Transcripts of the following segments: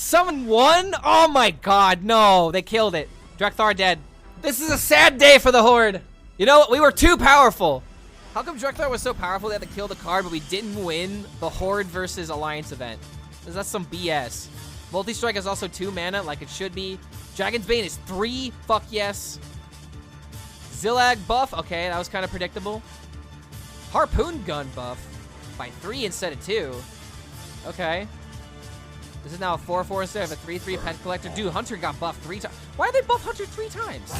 Summon 1? Oh my god, no. They killed it. Drekthar dead. This is a sad day for the Horde. You know what? We were too powerful. How come Drekthar was so powerful they had to kill the card, but we didn't win the Horde versus Alliance event? Because that's some BS. Multi-strike is also 2 mana, like it should be. Dragon's Bane is 3. Fuck yes. Zillag buff. Okay, that was kind of predictable. Harpoon gun buff by 3 instead of 2. Okay. This is now a 4/4 instead of a 3/3 pet collector. Dude, Hunter got buffed 3 times. Why did they buff Hunter 3 times?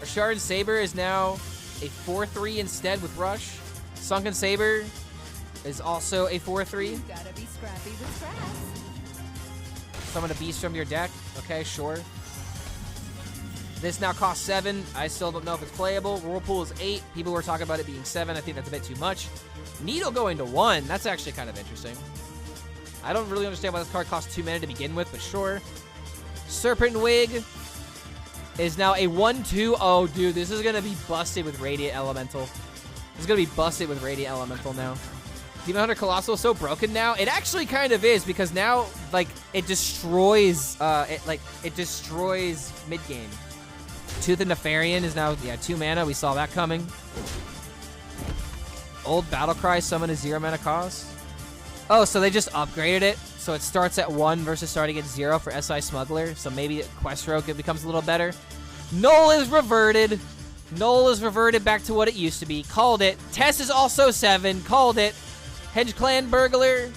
Shard Saber is now a 4/3 instead with Rush. Sunken Saber is also a 4/3. You gotta be scrappy with scraps. Summon a beast from your deck. Okay, sure. This now costs 7. I still don't know if it's playable. Whirlpool is 8. People were talking about it being 7. I think that's a bit too much. Needle going to 1. That's actually kind of interesting. I don't really understand why this card costs 2 mana to begin with, but sure. Serpent Wig is now a 1/2. Oh, dude, this is going to be busted with Radiant Elemental. This is going to be busted with Radiant Elemental now. Demon Hunter Colossal is so broken now. It actually kind of is, because now, like, it destroys, it destroys mid-game. Tooth and Nefarian is now, yeah, 2 mana. We saw that coming. Old Battlecry summon a 0 mana cost. Oh, so they just upgraded it. So it starts at 1 versus starting at 0 for SI Smuggler. So maybe Quest Rogue becomes a little better. Null is reverted. Null is reverted back to what it used to be. Called it. Tess is also 7. Called it. Hedge Clan Burglar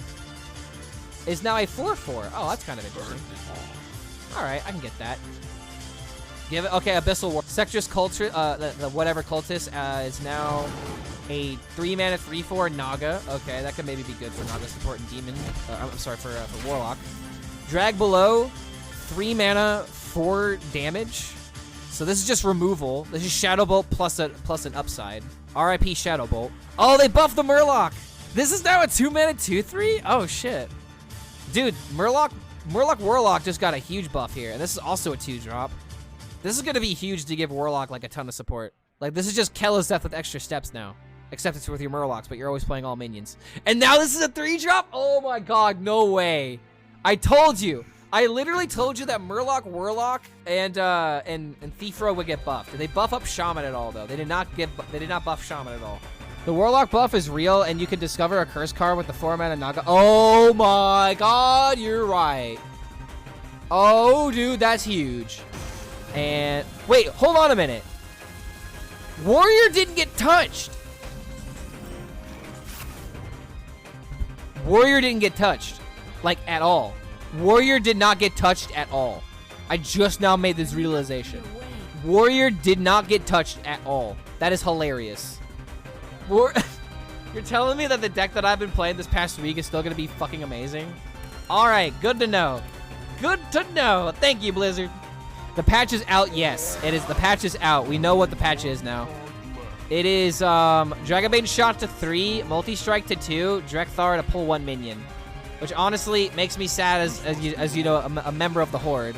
is now a 4/4. Oh, that's kind of interesting. All right, I can get that. Give it. Okay, Abyssal War. Sectress Cultist, the whatever Cultist is now a 3 mana 3/4 Naga. Okay, that could maybe be good for Naga support and Demon. I'm sorry, for Warlock. Drag Below, 3 mana 4 damage. So this is just removal. This is Shadow Bolt plus an upside. RIP Shadow Bolt. Oh, they buffed the Murloc. This is now a 2 mana 2/3. Oh shit, dude, Warlock just got a huge buff here, and this is also a 2-drop. This is gonna be huge to give Warlock like a ton of support. Like, this is just Kella's Death with extra steps now. Except it's with your Murlocs, but you're always playing all minions. And now this is a 3-drop? Oh my god, no way. I told you. I literally told you that Murloc, Warlock, and Thief Rogue would get buffed. Did they buff up Shaman at all, though? They did not buff Shaman at all. The Warlock buff is real, and you can discover a curse card with the 4 mana Naga. Oh my god, you're right. Oh, dude, that's huge. And wait, hold on a minute. Warrior didn't get touched. Warrior didn't get touched, like, at all. Warrior did not get touched at all. I just now made this realization. Warrior did not get touched at all. That is hilarious. You're telling me that the deck that I've been playing this past week is still going to be fucking amazing? All right, good to know. Good to know. Thank you, Blizzard. The patch is out. Yes, it is. The patch is out. We know what the patch is now. It is Dragonbane shot to 3, multi-strike to 2, Drekthar to pull 1 minion, which honestly makes me sad as you know, a member of the Horde.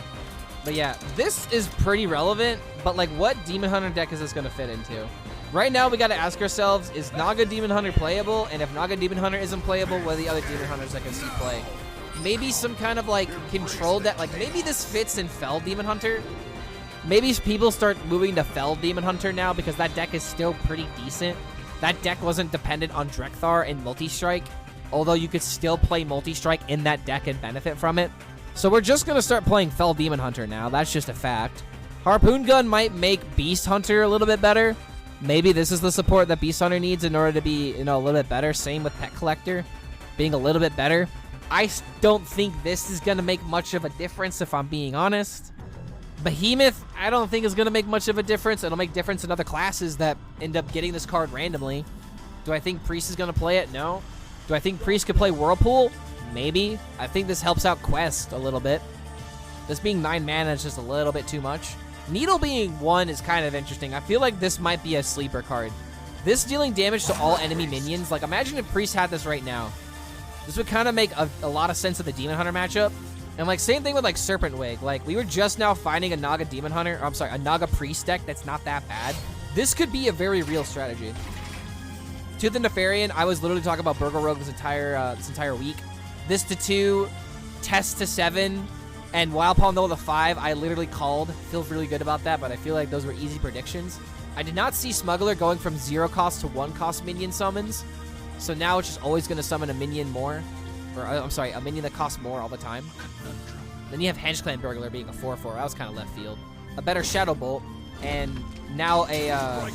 But yeah, this is pretty relevant. But like, what Demon Hunter deck is this going to fit into? Right now, we got to ask ourselves: is Naga Demon Hunter playable? And if Naga Demon Hunter isn't playable, what are the other Demon Hunters I can see play? Maybe some kind of like control deck. Like maybe this fits in Fell Demon Hunter. Maybe people start moving to Fell Demon Hunter now because that deck is still pretty decent. That deck wasn't dependent on Drekthar and Multi-Strike, although you could still play Multi-Strike in that deck and benefit from it. So we're just going to start playing Fell Demon Hunter now. That's just a fact. Harpoon Gun might make Beast Hunter a little bit better. Maybe this is the support that Beast Hunter needs in order to be, you know, a little bit better. Same with Pet Collector being a little bit better. I don't think this is going to make much of a difference, if I'm being honest. Behemoth, I don't think is going to make much of a difference. It'll make difference in other classes that end up getting this card randomly. Do I think Priest is going to play it? No. Do I think Priest could play Whirlpool? Maybe. I think this helps out Quest a little bit. This being 9 mana is just a little bit too much. Needle being 1 is kind of interesting. I feel like this might be a sleeper card. This dealing damage to all enemy minions. Like, imagine if Priest had this right now. This would kind of make a lot of sense of the Demon Hunter matchup. And, like, same thing with, like, Serpent Wig. Like, we were just now finding a Naga Demon Hunter, or, I'm sorry, a Naga Priest deck that's not that bad. This could be a very real strategy. Tooth and Nefarian, I was literally talking about Burger Rogue this entire week. This to 2, Test to 7, And Wild Palmetto the 5, I literally called. Feel really good about that, but I feel like those were easy predictions. I did not see Smuggler going from 0 cost to 1 cost minion summons. So now it's just always going to summon a minion more. Or, I'm sorry, a minion that costs more all the time. Then you have Henge Clan Burglar being a 4-4. That was kind of left field. A better Shadow Bolt. And now a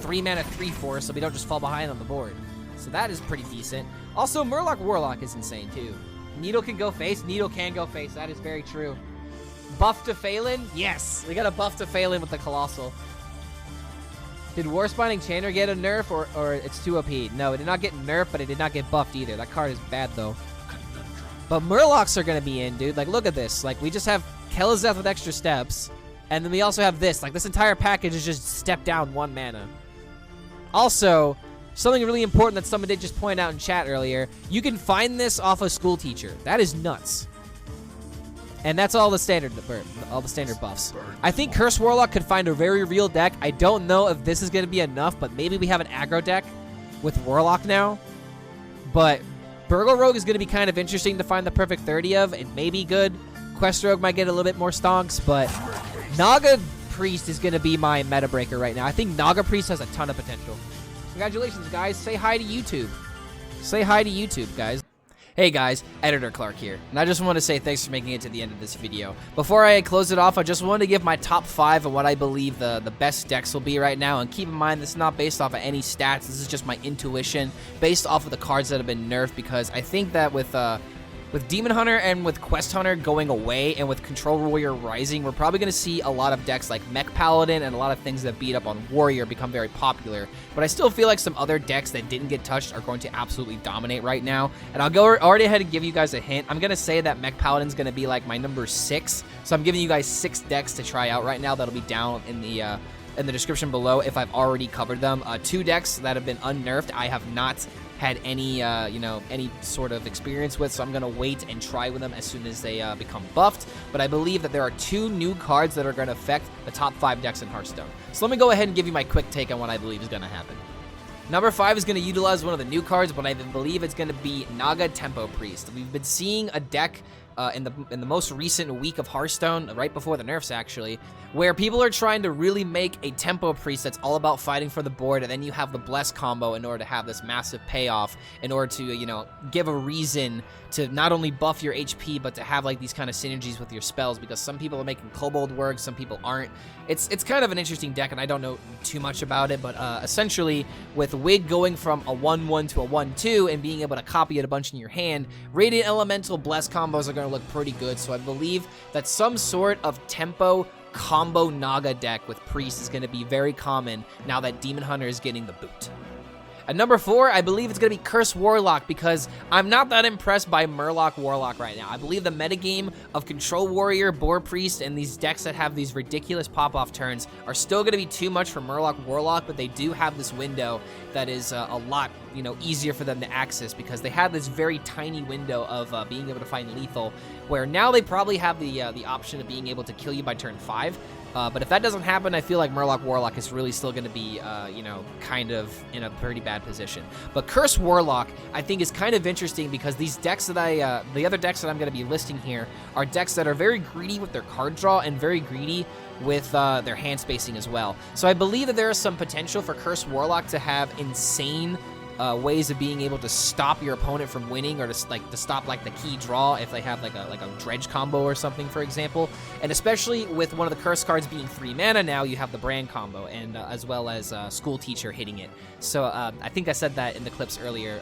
3-mana 3-4, so we don't just fall behind on the board. So that is pretty decent. Also, Murloc Warlock is insane, too. Needle can go face. Needle can go face. That is very true. Buff to Phelan? Yes. We got a buff to Phelan with the Colossal. Did Warspine Enchanter get a nerf, or it's too OP? No, it did not get nerfed, but it did not get buffed either. That card is bad, though. But Murlocs are going to be in, dude. Like, look at this. Like, we just have Kelazeth with extra steps, and then we also have this. Like, this entire package is just step down 1 mana. Also, something really important that someone did just point out in chat earlier, you can find this off a school teacher. That is nuts. And that's all the standard buffs. I think Curse Warlock could find a very real deck. I don't know if this is going to be enough, but maybe we have an aggro deck with Warlock now. But Burgle Rogue is going to be kind of interesting to find the perfect 30 of. It may be good. Quest Rogue might get a little bit more stonks, but Naga Priest is going to be my meta breaker right now. I think Naga Priest has a ton of potential. Congratulations, guys. Say hi to YouTube. Say hi to YouTube, guys. Hey guys, Editor Clark here, and I just want to say thanks for making it to the end of this video. Before I close it off, I just wanted to give my top 5 of what I believe the best decks will be right now, and keep in mind this is not based off of any stats, this is just my intuition, based off of the cards that have been nerfed, because I think that with Demon Hunter and with Quest Hunter going away, and with Control Warrior rising, we're probably going to see a lot of decks like Mech Paladin and a lot of things that beat up on Warrior become very popular. But I still feel like some other decks that didn't get touched are going to absolutely dominate right now. And I'll go already ahead and give you guys a hint. I'm going to say that Mech Paladin's going to be like my number 6. So I'm giving you guys 6 decks to try out right now. That'll be down in the description below if I've already covered them. 2 decks that have been unnerfed, I have not had any, any sort of experience with, so I'm going to wait and try with them as soon as they become buffed. But I believe that there are 2 new cards that are going to affect the top 5 decks in Hearthstone. So let me go ahead and give you my quick take on what I believe is going to happen. Number 5 is going to utilize one of the new cards, but I believe it's going to be Naga Tempo Priest. We've been seeing a deck in the most recent week of Hearthstone, right before the nerfs actually, where people are trying to really make a Tempo Priest that's all about fighting for the board, and then you have the Bless combo in order to have this massive payoff, in order to, give a reason to not only buff your HP, but to have like these kind of synergies with your spells, because some people are making Kobold work, some people aren't. It's kind of an interesting deck, and I don't know too much about it, but essentially, with Wig going from a 1-1 to a 1-2, and being able to copy it a bunch in your hand, Radiant Elemental Bless combos are going to look pretty good, so I believe that some sort of tempo combo Naga deck with Priest is going to be very common now that Demon Hunter is getting the boot. At number 4, I believe it's going to be Curse Warlock, because I'm not that impressed by Murloc Warlock right now. I believe the metagame of Control Warrior, Boar Priest, and these decks that have these ridiculous pop-off turns are still going to be too much for Murloc Warlock, but they do have this window that is a lot, easier for them to access, because they have this very tiny window of being able to find lethal, where now they probably have the option of being able to kill you by turn 5. But if that doesn't happen, I feel like Murloc Warlock is really still going to be, kind of in a pretty bad position. But Curse Warlock, I think, is kind of interesting, because these decks that the other decks that I'm going to be listing here are decks that are very greedy with their card draw and very greedy with their hand spacing as well. So I believe that there is some potential for Curse Warlock to have insane ways of being able to stop your opponent from winning, or to stop like the key draw if they have like a dredge combo or something, for example. And especially with one of the curse cards being 3 mana now, you have the brand combo, and as well as School Teacher hitting it. So I think I said that in the clips earlier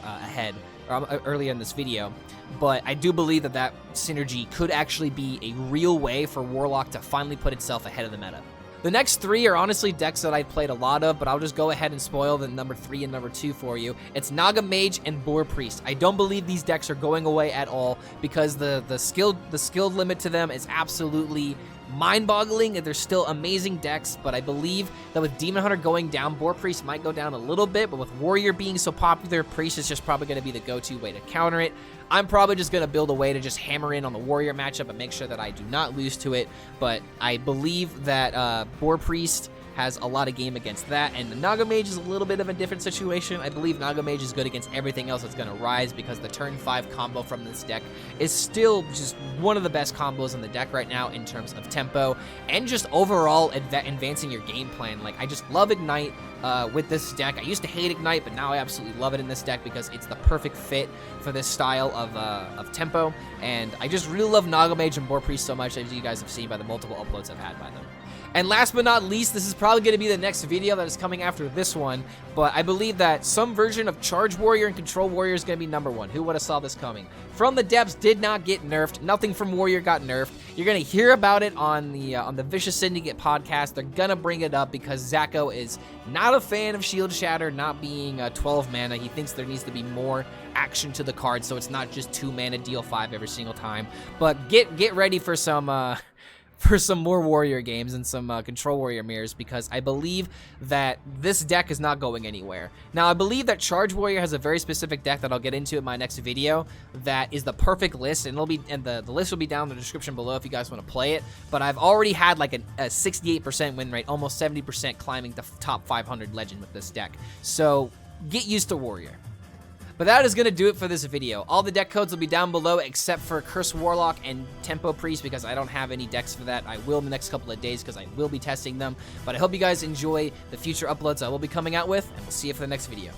earlier in this video, but I do believe that synergy could actually be a real way for Warlock to finally put itself ahead of the meta. The next 3 are honestly decks that I played a lot of, but I'll just go ahead and spoil the number 3 and number 2 for you. It's Naga Mage and Boar Priest. I don't believe these decks are going away at all, because the skilled limit to them is absolutely mind-boggling, and they're still amazing decks. But I believe that with Demon Hunter going down, Boar Priest might go down a little bit, but with Warrior being so popular, Priest is just probably going to be the go-to way to counter it. I'm probably just going to build a way to just hammer in on the Warrior matchup and make sure that I do not lose to it. But I believe that Boar Priest has a lot of game against that, and the Naga Mage is a little bit of a different situation. I believe Naga Mage is good against everything else that's going to rise because the turn 5 combo from this deck is still just one of the best combos in the deck right now in terms of tempo and just overall advancing your game plan. Like, I just love Ignite with this deck. I used to hate Ignite, but now I absolutely love it in this deck because it's the perfect fit for this style of tempo, and I just really love Naga Mage and Boar Priest so much, as you guys have seen by the multiple uploads I've had by them. And last but not least, this is probably going to be the next video that is coming after this one, but I believe that some version of Charge Warrior and Control Warrior is going to be #1. Who would have saw this coming? From the Depths did not get nerfed. Nothing from Warrior got nerfed. You're going to hear about it on the Vicious Syndicate podcast. They're going to bring it up because Zacho is not a fan of Shield Shatter not being 12 mana. He thinks there needs to be more action to the card, so it's not just 2 mana deal 5 every single time. But get ready for some more Warrior games and some Control Warrior mirrors, because I believe that this deck is not going anywhere. Now, I believe that Charge Warrior has a very specific deck that I'll get into in my next video that is the perfect list, and the list will be down in the description below if you guys want to play it. But I've already had like a 68% win rate, almost 70% climbing the top 500 legend with this deck. So get used to Warrior. But that is going to do it for this video. All the deck codes will be down below except for Curse Warlock and Tempo Priest, because I don't have any decks for that. I will in the next couple of days because I will be testing them. But I hope you guys enjoy the future uploads I will be coming out with, and we'll see you for the next video.